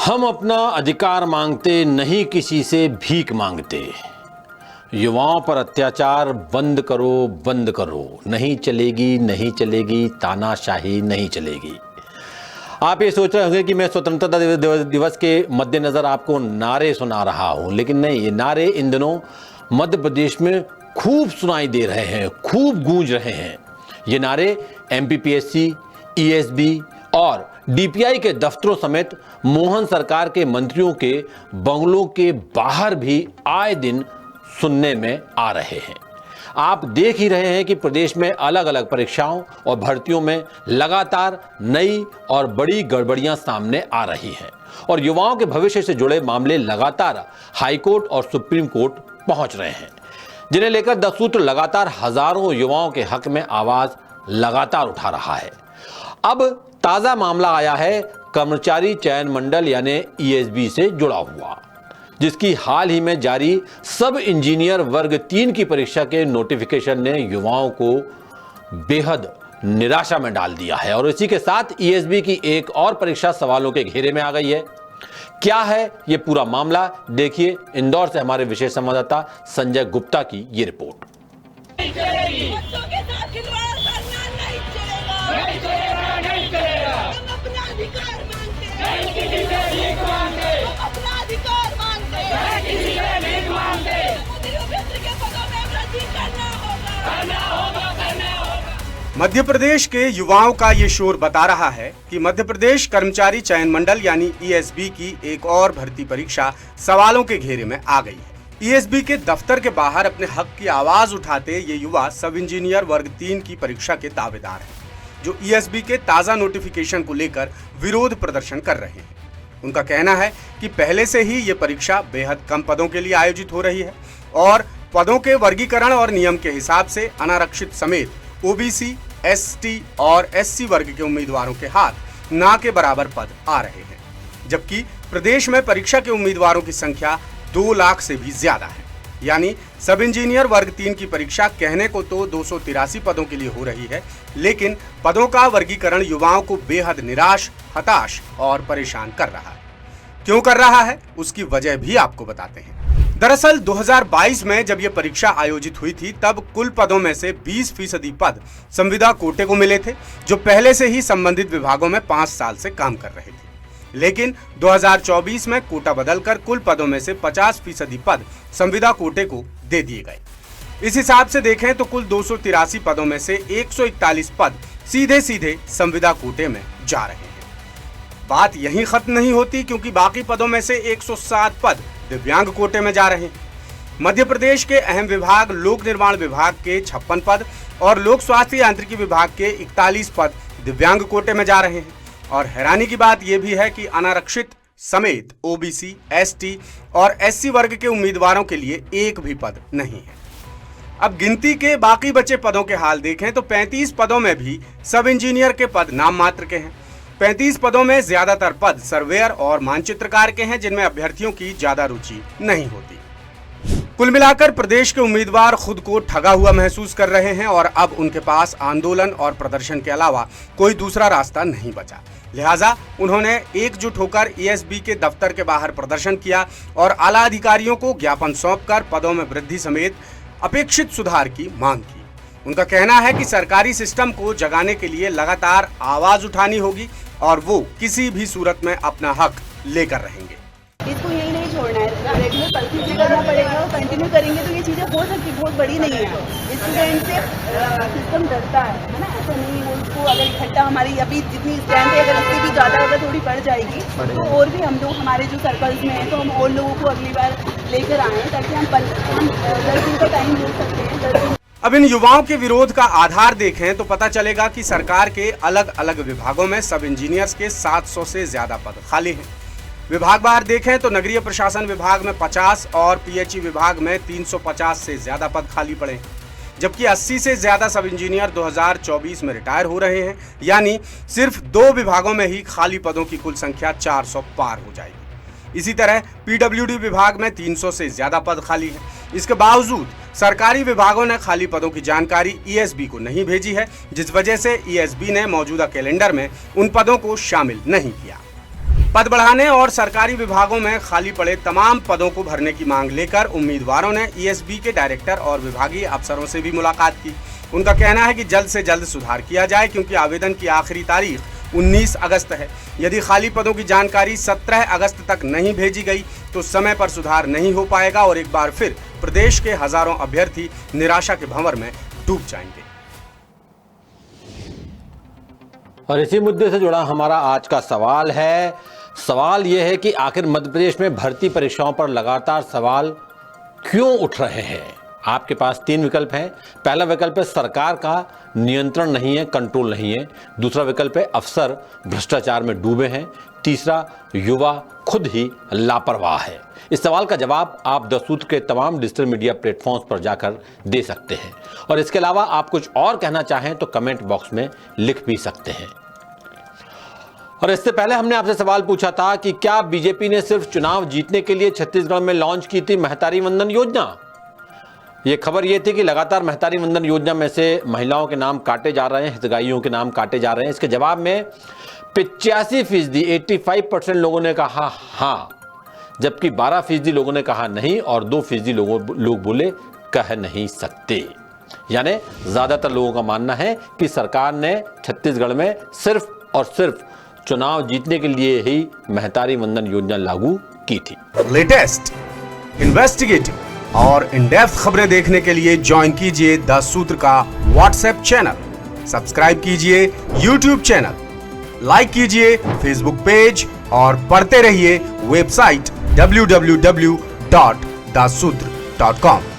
हम अपना अधिकार मांगते, नहीं किसी से भीख मांगते। युवाओं पर अत्याचार बंद करो, बंद करो। नहीं चलेगी, नहीं चलेगी, तानाशाही नहीं चलेगी। आप ये सोच रहे होंगे कि मैं स्वतंत्रता दिवस के मद्देनजर आपको नारे सुना रहा हूं, लेकिन नहीं, ये नारे इन दिनों मध्य प्रदेश में खूब सुनाई दे रहे हैं, खूब गूंज रहे हैं। ये नारे एमपीपीएससी, ईएसबी और डीपीआई के दफ्तरों समेत मोहन सरकार के मंत्रियों के बंगलों के बाहर भी आए दिन सुनने में आ रहे हैं। आप देख ही रहे हैं कि प्रदेश में अलग अलग परीक्षाओं और भर्तियों में लगातार नई और बड़ी गड़बड़ियां सामने आ रही हैं और युवाओं के भविष्य से जुड़े मामले लगातार हाईकोर्ट और सुप्रीम कोर्ट पहुंच रहे हैं, जिन्हें लेकर 10 सूत्र लगातार हजारों युवाओं के हक में आवाज लगातार उठा रहा है। अब ताजा मामला आया है कर्मचारी चयन मंडल यानी ईएसबी से जुड़ा हुआ, जिसकी हाल ही में जारी सब इंजीनियर वर्ग 3 की परीक्षा के नोटिफिकेशन ने युवाओं को बेहद निराशा में डाल दिया है और इसी के साथ ईएसबी की एक और परीक्षा सवालों के घेरे में आ गई है। क्या है ये पूरा मामला, देखिए इंदौर से हमारे विशेष संवाददाता संजय गुप्ता की ये रिपोर्ट। मध्य प्रदेश के युवाओं का ये शोर बता रहा है कि मध्य प्रदेश कर्मचारी चयन मंडल यानी ईएसबी की एक और भर्ती परीक्षा सवालों के घेरे में आ गई है। ईएसबी के दफ्तर के बाहर अपने हक की आवाज उठाते ये युवा सब इंजीनियर वर्ग 3 की परीक्षा के दावेदार हैं, जो ईएसबी के ताजा नोटिफिकेशन को लेकर विरोध प्रदर्शन कर रहे हैं। उनका कहना है कि पहले से ही ये परीक्षा बेहद कम पदों के लिए आयोजित हो रही है और पदों के वर्गीकरण और नियम के हिसाब से अनारक्षित समेत ओबीसी, एसटी और एससी वर्ग के उम्मीदवारों के हाथ ना के बराबर पद आ रहे हैं, जबकि प्रदेश में परीक्षा के उम्मीदवारों की संख्या 2 लाख से भी ज्यादा है। यानी सब इंजीनियर वर्ग 3 की परीक्षा कहने को तो 283 पदों के लिए हो रही है, लेकिन पदों का वर्गीकरण युवाओं को बेहद निराश, हताश और परेशान कर रहा है। क्यों कर रहा है, उसकी वजह भी आपको बताते हैं। दरअसल 2022 में जब यह परीक्षा आयोजित हुई थी, तब कुल पदों में से 20% पद संविदा कोटे को मिले थे, जो पहले से ही संबंधित विभागों में 5 साल से काम कर रहे थे। लेकिन 2024 में कोटा बदलकर कुल पदों में से 50% पद संविदा कोटे को दे दिए गए। इस हिसाब से देखें तो कुल 283 पदों में से 141 पद सीधे सीधे संविदा कोटे में जा रहे हैं। बात यहीं खत्म नहीं होती, क्योंकि बाकी पदों में से 107 पद दिव्यांग कोटे में जा रहे हैं। मध्य प्रदेश के अहम विभाग लोक निर्माण विभाग के 56 पद और लोक स्वास्थ्य यांत्रिकी विभाग के 41 पद दिव्यांग कोटे में जा रहे हैं। और हैरानी की बात यह भी है कि अनारक्षित समेत ओबीसी, एसटी और एससी वर्ग के उम्मीदवारों के लिए एक भी पद नहीं है। अब गिनती के बाकी बचे पदों के हाल देखें तो 35 पदों में भी सब इंजीनियर के पद नाम मात्र के हैं। 35 पदों में ज्यादातर पद सर्वेयर और मानचित्रकार के हैं, जिनमें अभ्यर्थियों की ज्यादा रुचि नहीं होती। कुल मिलाकर प्रदेश के उम्मीदवार खुद को ठगा हुआ महसूस कर रहे हैं और अब उनके पास आंदोलन और प्रदर्शन के अलावा कोई दूसरा रास्ता नहीं बचा। लिहाजा उन्होंने एकजुट होकर ईएसबी के दफ्तर के बाहर प्रदर्शन किया और आला अधिकारियों को ज्ञापन सौंपकर पदों में वृद्धि समेत अपेक्षित सुधार की मांग की। उनका कहना है कि सरकारी सिस्टम को जगाने के लिए लगातार आवाज उठानी होगी और वो किसी भी सूरत में अपना हक लेकर रहेंगे। इसको यही नहीं छोड़ना है, रेगुलर परचेज भी करना पड़ेगा और कंटिन्यू करेंगे तो ये चीज़ें हो सकती, बहुत बड़ी नहीं है। स्टूडेंट से सिस्टम डरता है ना, ऐसा नहीं है। उसको अगर इकट्ठा हमारी अभी जितनी स्ट्रेंथ है, अगर उससे भी ज़्यादा अगर थोड़ी बढ़ जाएगी तो और भी हम लोग हमारे जो सर्कल्स में हैं तो हम और लोगों को अगली बार लेकर आएँ, ताकि हम 10 दिन का टाइम ले सकते हैं। 10 दिन। अब इन युवाओं के विरोध का आधार देखें तो पता चलेगा कि सरकार के अलग अलग विभागों में सब इंजीनियर्स के 700 से ज्यादा पद खाली हैं। विभागवार देखें तो नगरीय प्रशासन विभाग में 50 और पीएचई विभाग में 350 से ज्यादा पद खाली पड़े हैं, जबकि 80 से ज्यादा सब इंजीनियर 2024 में रिटायर हो रहे हैं। यानी सिर्फ 2 विभागों में ही खाली पदों की कुल संख्या 400 पार हो जाएगी। इसी तरह पीडब्ल्यूडी विभाग में 300 से ज्यादा पद खाली है। इसके बावजूद सरकारी विभागों ने खाली पदों की जानकारी ईएसबी को नहीं भेजी है, जिस वजह से ईएसबी ने मौजूदा कैलेंडर में उन पदों को शामिल नहीं किया। पद बढ़ाने और सरकारी विभागों में खाली पड़े तमाम पदों को भरने की मांग लेकर उम्मीदवारों ने ईएसबी के डायरेक्टर और विभागीय अफसरों से भी मुलाकात की। उनका कहना है कि जल्द से जल्द सुधार किया जाए क्योंकि आवेदन की आखिरी तारीख 19 अगस्त है। यदि खाली पदों की जानकारी 17 अगस्त तक नहीं भेजी गई तो समय पर सुधार नहीं हो पाएगा और एक बार फिर प्रदेश के हजारों अभ्यर्थी निराशा के भंवर में डूब जाएंगे। और इसी मुद्दे से जुड़ा हमारा आज का सवाल है। सवाल यह है कि आखिर मध्य प्रदेश में भर्ती परीक्षाओं पर लगातार सवाल क्यों उठ रहे हैं। आपके पास 3 विकल्प हैं। पहला विकल्प है सरकार का नियंत्रण नहीं है, कंट्रोल नहीं है। दूसरा विकल्प है अफसर भ्रष्टाचार में डूबे हैं। तीसरा युवा खुद ही लापरवाह है। इस सवाल का जवाब आप द सूत्र के तमाम डिजिटल मीडिया प्लेटफॉर्म्स पर जाकर दे सकते हैं। और इसके अलावा आप कुछ और कहना चाहें तो कमेंट बॉक्स में लिख भी सकते हैं। और इससे पहले हमने आपसे सवाल पूछा था कि क्या बीजेपी ने सिर्फ चुनाव जीतने के लिए छत्तीसगढ़ में लॉन्च की थी महतारी वंदन योजना। यह खबर यह थी कि लगातार महतारी वंदन योजना में से महिलाओं के नाम काटे जा रहे हैं, हितग्राहियों के नाम काटे जा रहे हैं। इसके जवाब में 85% 85% लोगों ने कहा हाँ, जबकि 12% लोगों ने कहा नहीं और 2% लोग बोले कह नहीं सकते। यानी ज्यादातर लोगों का मानना है कि सरकार ने छत्तीसगढ़ में सिर्फ और सिर्फ चुनाव जीतने के लिए ही महतारी वंदन योजना लागू की थी। लेटेस्ट, इन्वेस्टिगेटिव और इन डेप्थ खबरें देखने के लिए ज्वाइन कीजिए द सूत्र का व्हाट्सएप चैनल, सब्सक्राइब कीजिए यूट्यूब चैनल, लाइक कीजिए फेसबुक पेज और पढ़ते रहिए वेबसाइट www.daसूत्र.com।